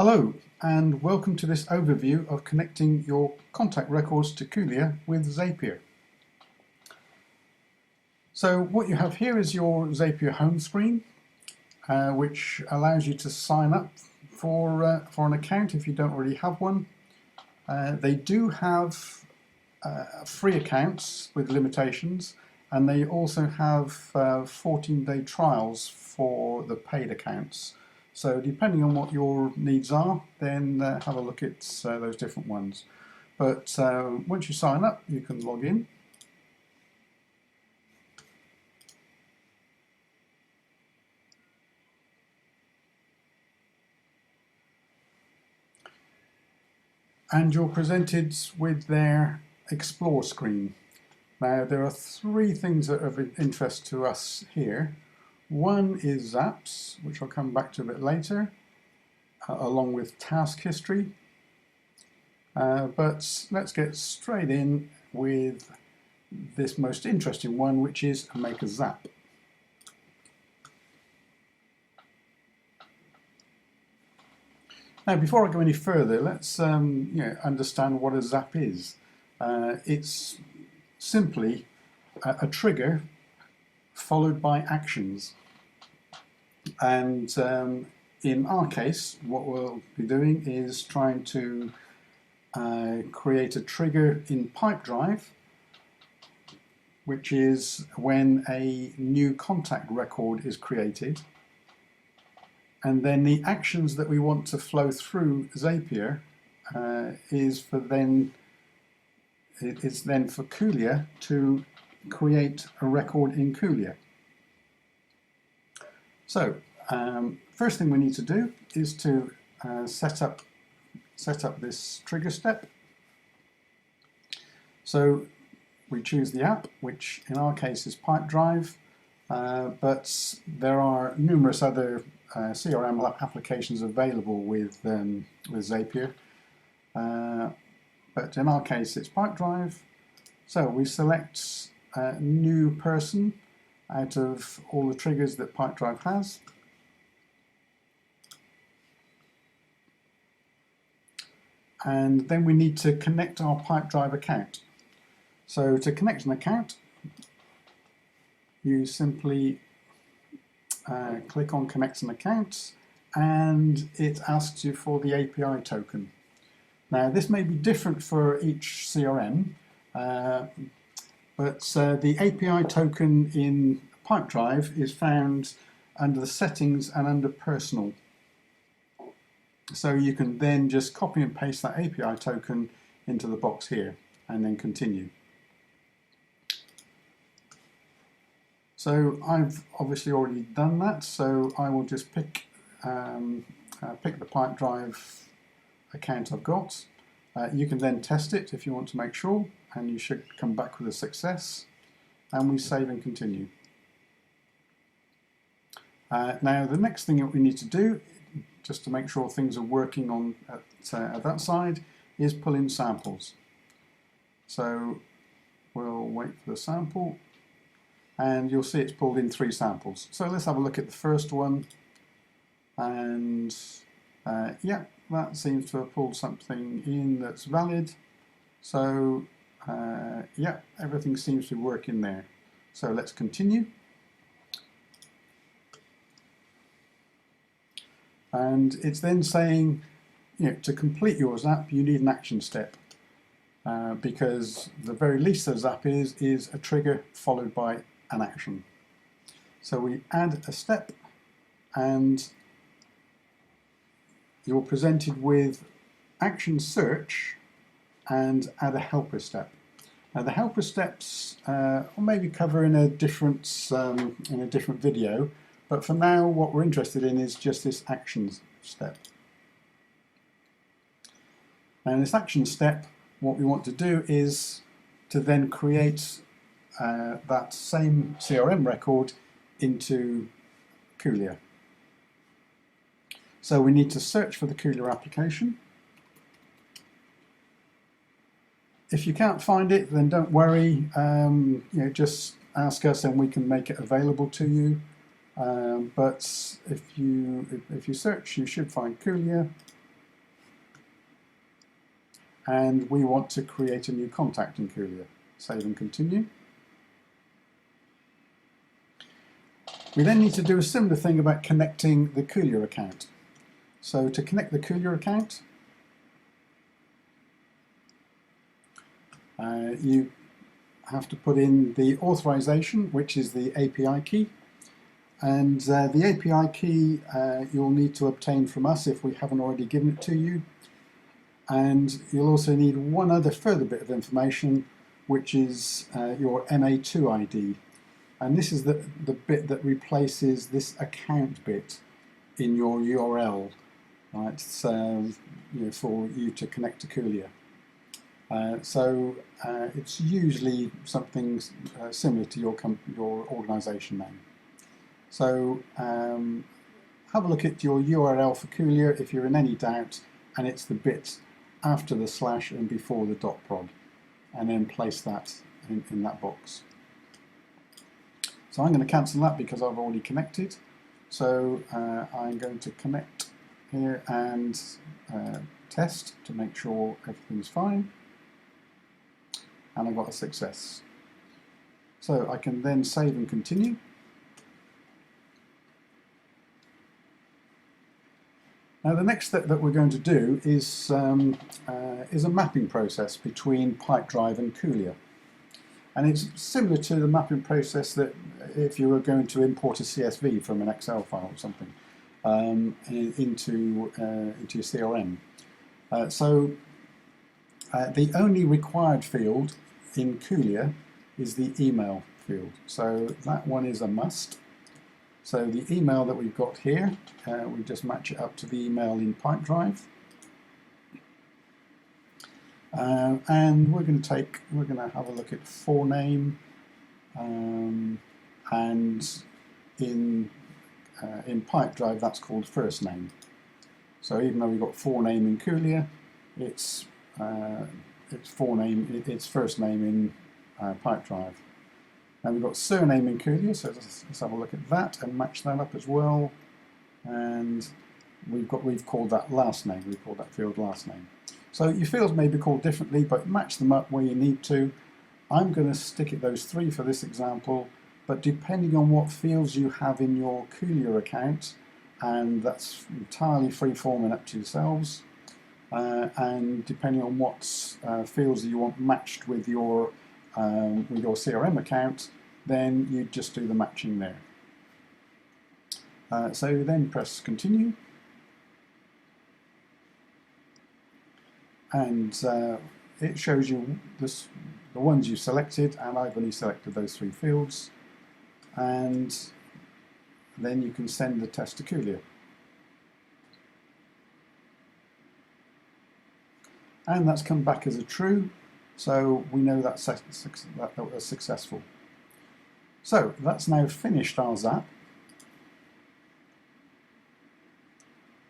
Hello and welcome to this overview of connecting your contact records to Kulea with Zapier. So what you have here is your Zapier home screen, which allows you to sign up for an account if you don't already have one. They do have free accounts with limitations, and they also have 14-day trials for the paid accounts. So depending on what your needs are, then have a look at those different ones. But once you sign up, you can log in. And you're presented with their Explore screen. Now there are three things that are of interest to us here. One is Zaps, which I'll come back to a bit later, along with task history. But let's get straight in with this most interesting one, which is make a Zap. Now, before I go any further, let's understand what a Zap is. It's simply a trigger followed by actions. And in our case, what we'll be doing is trying to create a trigger in Pipedrive, which is when a new contact record is created. And then the actions that we want to flow through Zapier is then for Kulea to create a record in Kulea. So first thing we need to do is to set up this trigger step. So we choose the app, which in our case is Pipedrive, but there are numerous other CRM applications available with Zapier. But in our case it's Pipedrive. So we select new person out of all the triggers that Pipedrive has. And then we need to connect our Pipedrive account. So to connect an account, you simply click on Connect an Account, and it asks you for the API token. Now this may be different for each CRM, but the API token in Pipedrive is found under the settings and under personal. So you can then just copy and paste that API token into the box here and then continue. So I've obviously already done that, so I will just pick the Pipedrive account I've got. You can then test it if you want to make sure, and you should come back with a success, and we save and continue. Now the next thing that we need to do, just to make sure things are working on at that side, is pull in samples. So we'll wait for the sample, and you'll see it's pulled in 3 samples. So let's have a look at the first one, and yeah, that seems to have pulled something in that's valid. So yeah, everything seems to work in there. So let's continue. And it's then saying, to complete your Zap, you need an action step, because the very least a Zap is a trigger followed by an action. So we add a step, and you're presented with action search and add a helper step. Now the helper steps I'll maybe cover in a different video, but for now what we're interested in is just this actions step. Now in this action step, what we want to do is to then create that same CRM record into Kulea. So we need to search for the Kulea application. If you can't find it, then don't worry. Just ask us and we can make it available to you. But if you search, you should find Kulea, and we want to create a new contact in Kulea. Save and continue. We then need to do a similar thing about connecting the Kulea account. So to connect the Kulea account, you have to put in the authorization, which is the API key. And the API key you'll need to obtain from us if we haven't already given it to you. And you'll also need one other further bit of information, which is your MA2 ID. And this is the bit that replaces this account bit in your URL, right? So, for you to connect to Kulea. It's usually something similar to your organisation name. So have a look at your URL for Kulea if you're in any doubt, and it's the bit after the slash and before the .prod, and then place that in that box. So I'm going to cancel that because I've already connected. So I'm going to connect here and test to make sure everything's fine. And I've got a success. So I can then save and continue. Now the next step that we're going to do is a mapping process between Pipedrive and Kulea. And it's similar to the mapping process that if you were going to import a CSV from an Excel file or something into your CRM. The only required field in Kulea is the email field. So that one is a must. So the email that we've got here, we just match it up to the email in Pipedrive. And we're going to have a look at forename, and in Pipedrive that's called first name. So even though we've got forename in Kulea, it's first name in Pipedrive. And we've got surname in Kulea, so let's have a look at that and match that up as well. And we've called that last name. We've called that field last name. So your fields may be called differently, but match them up where you need to. I'm going to stick at those 3 for this example, but depending on what fields you have in your Kulea account, and that's entirely free-forming up to yourselves, and depending on what fields you want matched with your CRM account, then you just do the matching there. So then press continue, and it shows you the ones you selected, and I've only selected those 3 fields, and then you can send the test to Kulea. And that's come back as a true, so we know that was successful. So that's now finished our Zap.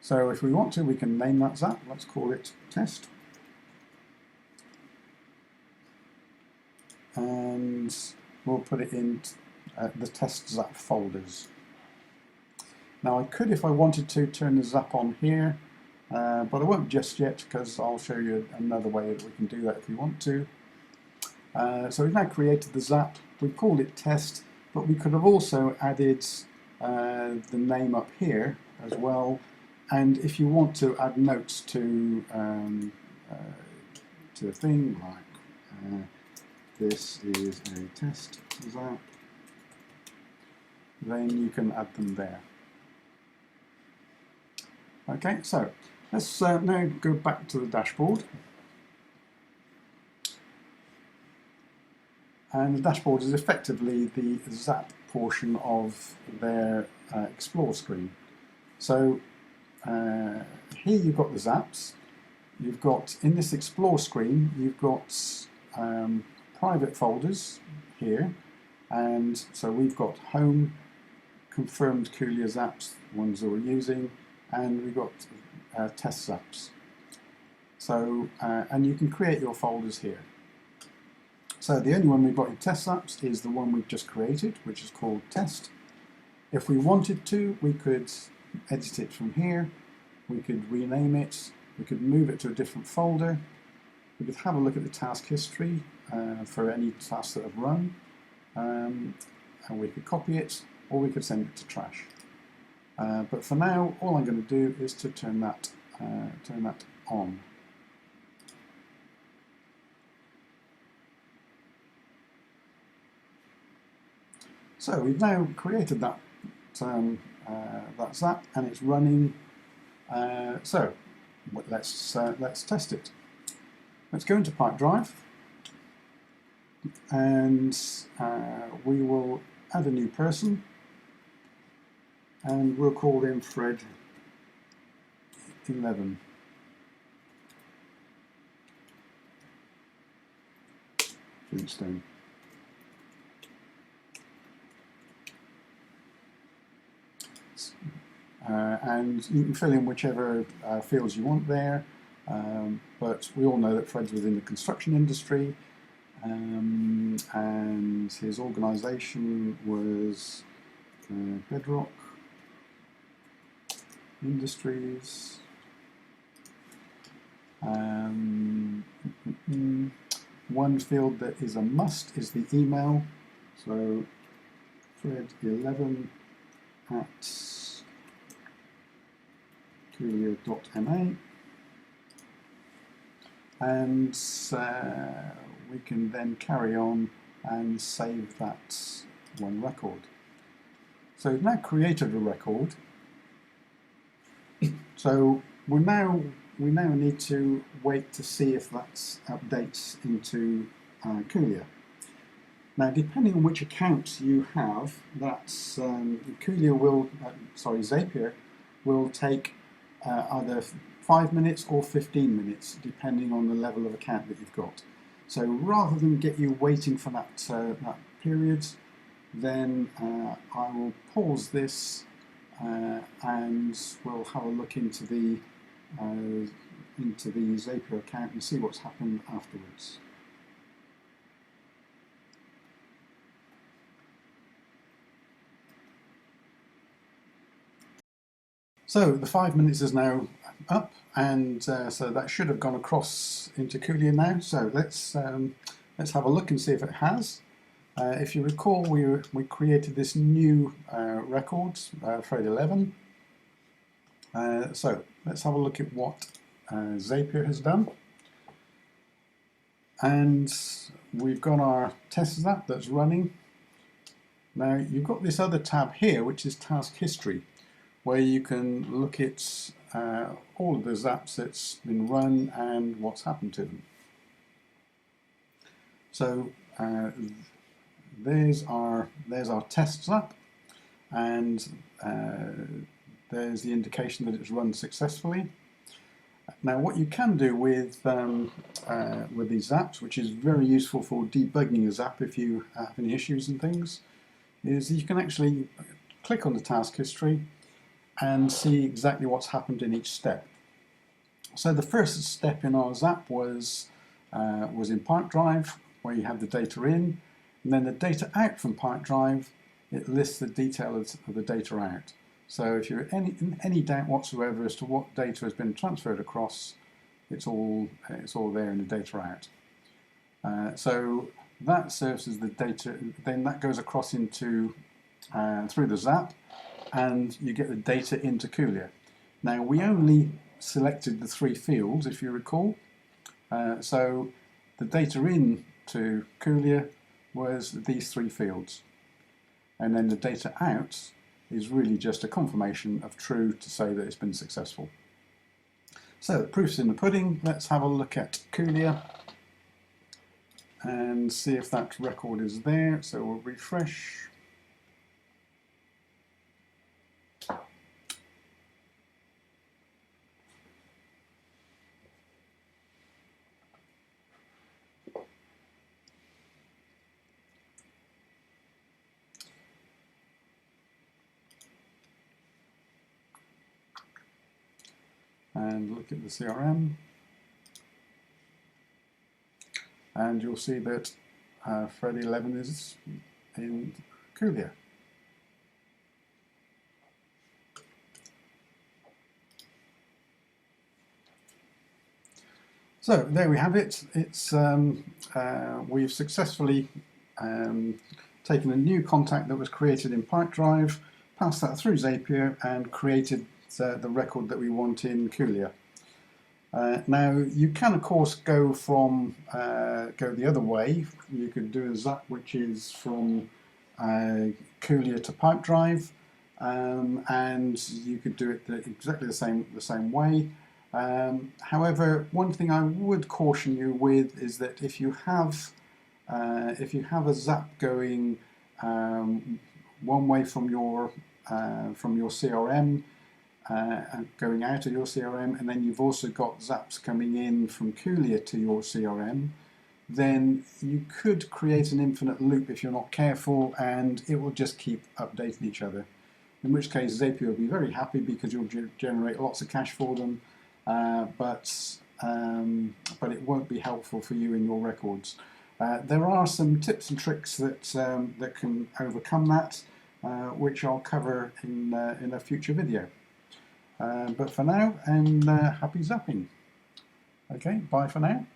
So if we want to, we can name that Zap. Let's call it test. And we'll put it in the test Zap folders. Now I could, if I wanted to, turn the Zap on here, but I won't just yet because I'll show you another way that we can do that if we want to. So we've now created the Zap. We've called it test, but we could have also added the name up here as well. And if you want to add notes to a thing like this is a test Zap, then you can add them there. Okay, so let's now go back to the dashboard. And the dashboard is effectively the Zap portion of their Explore screen. So here you've got the Zaps. You've got, in this Explore screen, you've got private folders here. And so we've got home, confirmed Kulea Zaps, ones that we're using, and we've got test Zaps. So, and you can create your folders here. So the only one we've got in test Zaps is the one we've just created, which is called test. If we wanted to, we could edit it from here, we could rename it, we could move it to a different folder, We could have a look at the task history for any tasks that have run, and we could copy it, or we could send it to trash. But for now, all I'm going to do is to turn that on. So we've now created that Zap, and it's running. So let's test it. Let's go into Pipedrive, and we will add a new person, and we'll call him Fred 11. Flintstone. And you can fill in whichever fields you want there, but we all know that Fred's within the construction industry, and his organisation was Bedrock Industries. One field that is a must is the email, so Fred11 at Kulea.ma, and we can then carry on and save that one record. So we've now created a record. So we now need to wait to see if that updates into Kulea. Now, depending on which account you have, that's Zapier will take either 5 minutes or 15 minutes, depending on the level of account that you've got. So rather than get you waiting for that period, then I will pause this and we'll have a look into the Zapier account and see what's happened afterwards. So the 5 minutes is now up, and so that should have gone across into Kulea now. So let's have a look and see if it has. If you recall, we created this new record, Fred11. So let's have a look at what Zapier has done. And we've got our test Zap that's running. Now you've got this other tab here, which is Task History, where you can look at all of the Zaps that's been run and what's happened to them. So there's our test Zap, and there's the indication that it's run successfully. Now, what you can do with these Zaps, which is very useful for debugging a Zap if you have any issues and things, is you can actually click on the task history and see exactly what's happened in each step. So the first step in our Zap was in Pipedrive, where you have the data in, and then the data out from Pipedrive, it lists the details of the data out. So if you're in any doubt whatsoever as to what data has been transferred across, it's all there in the data out. So that serves as the data. Then that goes across into through the Zap, and you get the data into Kulea. Now we only selected the 3 fields, if you recall. So the data in to Kulea was these 3 fields, and then the data out is really just a confirmation of true to say that it's been successful. So the proof's in the pudding. Let's have a look at Kulea and see if that record is there. So we'll refresh. And look at the CRM, and you'll see that Fred11 is in Kulea. So there we have it. We've successfully taken a new contact that was created in Pipedrive, passed that through Zapier, and created the record that we want in Kulea. Now you can of course go the other way. You could do a zap which is from Kulea to Pipedrive, and you could do it exactly the same way. However, one thing I would caution you with is that if you have a zap going one way from your CRM, and going out of your CRM, and then you've also got zaps coming in from Kulea to your CRM, then you could create an infinite loop if you're not careful, and it will just keep updating each other. In which case Zapier will be very happy because you'll generate lots of cash for them, but it won't be helpful for you in your records. There are some tips and tricks that can overcome that, which I'll cover in a future video. But for now, and happy zapping. Okay, bye for now.